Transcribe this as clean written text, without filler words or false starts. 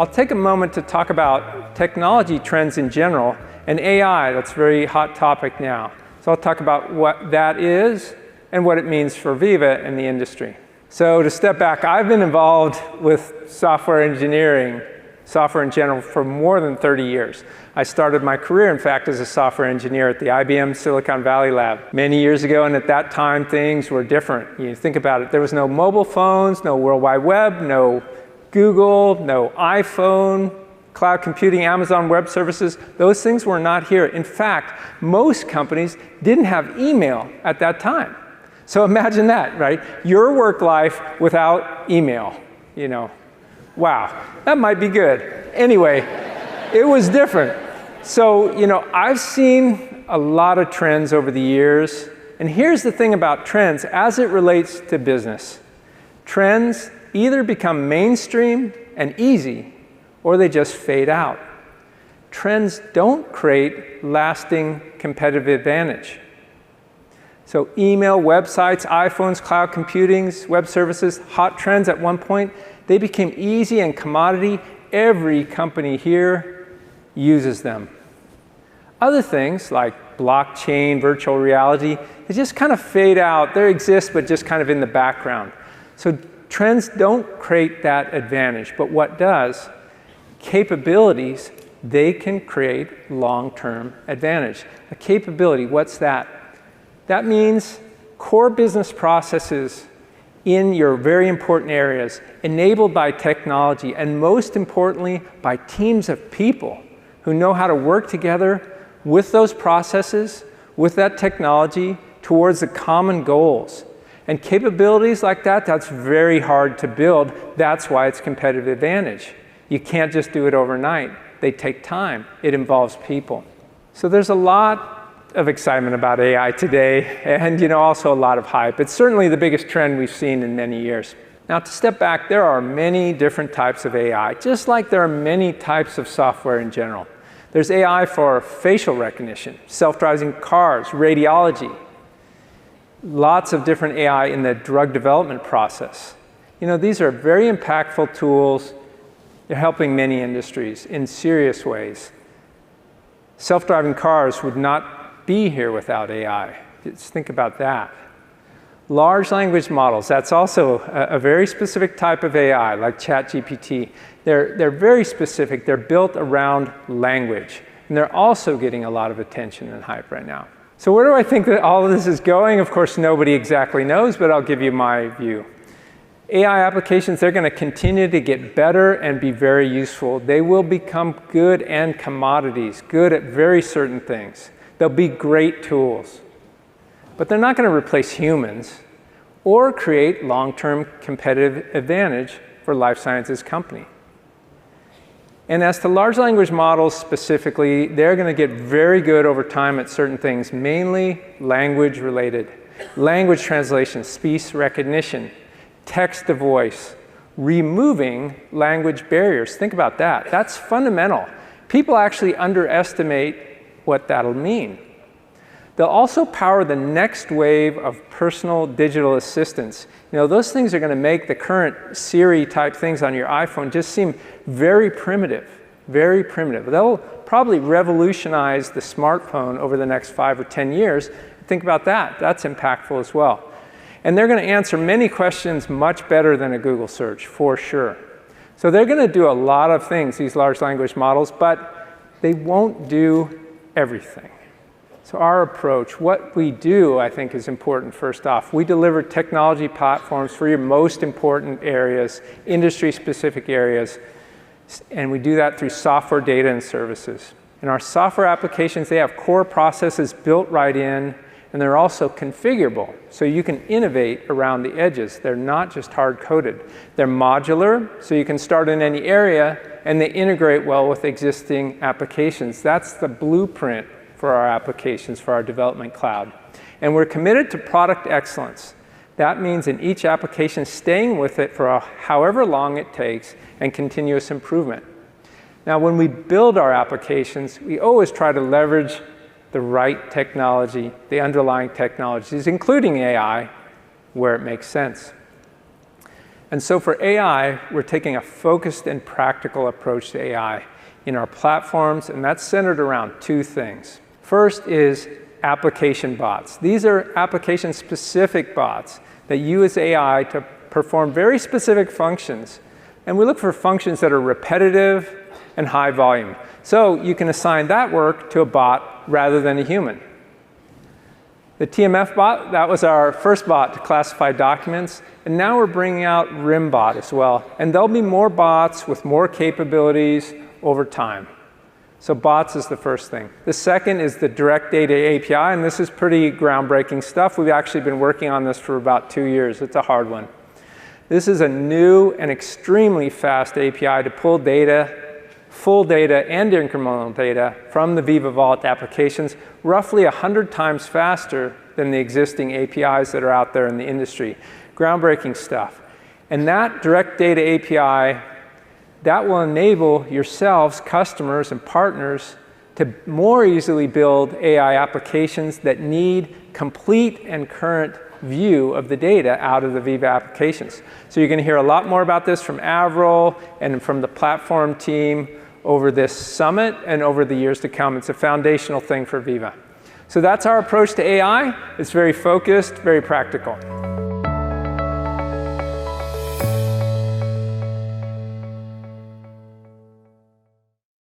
I'll take a moment to talk about technology trends in general and AI, that's a very hot topic now. So I'll talk about what that is and what it means for Veeva and the industry. So to step back, I've been involved with software engineering, software in general, for more than 30 years. I started my career, in fact, as a software engineer at the IBM Silicon Valley lab many years ago, and at that time, things were different. You think about it, there was no mobile phones, no World Wide Web, no Google, no iPhone, cloud computing, Amazon Web Services. Those things were not here. In fact, most companies didn't have email at that time. So imagine that, right? Your work life without email, you know. Wow, that might be good. Anyway, it was different. So, you know, I've seen a lot of trends over the years. And here's the thing about trends as it relates to business. Trends either become mainstream and easy, or they just fade out. Trends don't create lasting competitive advantage. So email, websites, iPhones, cloud computings, web services, hot trends at one point, they became easy and commodity. Every company here uses them. Other things like blockchain, virtual reality, they just kind of fade out. They exist, but just kind of in the background. So trends don't create that advantage, but what does? Capabilities, they can create long-term advantage. A capability, what's that? That means core business processes in your very important areas, enabled by technology, and most importantly, by teams of people who know how to work together with those processes, with that technology, towards the common goals. And capabilities like that, that's very hard to build. That's why it's competitive advantage. You can't just do it overnight. They take time. It involves people. So there's a lot of excitement about AI today, and you know, also a lot of hype. It's certainly the biggest trend we've seen in many years. Now, to step back, there are many different types of AI, just like there are many types of software in general. There's AI for facial recognition, self-driving cars, radiology, lots of different AI in the drug development process. You know, these are very impactful tools. They're helping many industries in serious ways. Self-driving cars would not be here without AI. Just think about that. Large language models, that's also a very specific type of AI, like ChatGPT. They're very specific. They're built around language. And they're also getting a lot of attention and hype right now. So where do I think that all of this is going? Of course, nobody exactly knows, but I'll give you my view. AI applications, they're going to continue to get better and be very useful. They will become good and commodities, good at very certain things. They'll be great tools. But they're not going to replace humans or create long-term competitive advantage for life sciences company. And as to large language models specifically, they're going to get very good over time at certain things, mainly language related. Language translation, speech recognition, text to voice, removing language barriers. Think about that. That's fundamental. People actually underestimate what that'll mean. They'll also power the next wave of personal digital assistants. You know, those things are going to make the current Siri type things on your iPhone just seem very primitive, very primitive. They'll probably revolutionize the smartphone over the next 5 or 10 years. Think about that. That's impactful as well. And they're going to answer many questions much better than a Google search, for sure. So they're going to do a lot of things, these large language models, but they won't do everything. So our approach, what we do, I think is important first off. We deliver technology platforms for your most important areas, industry-specific areas, and we do that through software, data, and services. And our software applications, they have core processes built right in, and they're also configurable, so you can innovate around the edges. They're not just hard-coded. They're modular, so you can start in any area, and they integrate well with existing applications. That's the blueprint for our applications, for our development cloud. And we're committed to product excellence. That means in each application, staying with it for however long it takes and continuous improvement. Now, when we build our applications, we always try to leverage the right technology, the underlying technologies, including AI, where it makes sense. And so for AI, we're taking a focused and practical approach to AI in our platforms, and that's centered around two things. First is application bots. These are application-specific bots that use AI to perform very specific functions. And we look for functions that are repetitive and high volume. So you can assign that work to a bot rather than a human. The TMF bot, that was our first bot to classify documents. And now we're bringing out RIM-bot as well. And there'll be more bots with more capabilities over time. So bots is the first thing. The second is the Direct Data API, and this is pretty groundbreaking stuff. We've actually been working on this for about 2 years. It's a hard one. This is a new and extremely fast API to pull data, full data and incremental data from the Veeva Vault applications, roughly 100 times faster than the existing APIs that are out there in the industry. Groundbreaking stuff. And that Direct Data API, that will enable yourselves, customers and partners, to more easily build AI applications that need complete and current view of the data out of the Veeva applications. So you're going to hear a lot more about this from Avril and from the platform team over this summit and over the years to come. It's a foundational thing for Veeva. So that's our approach to AI. It's very focused, very practical.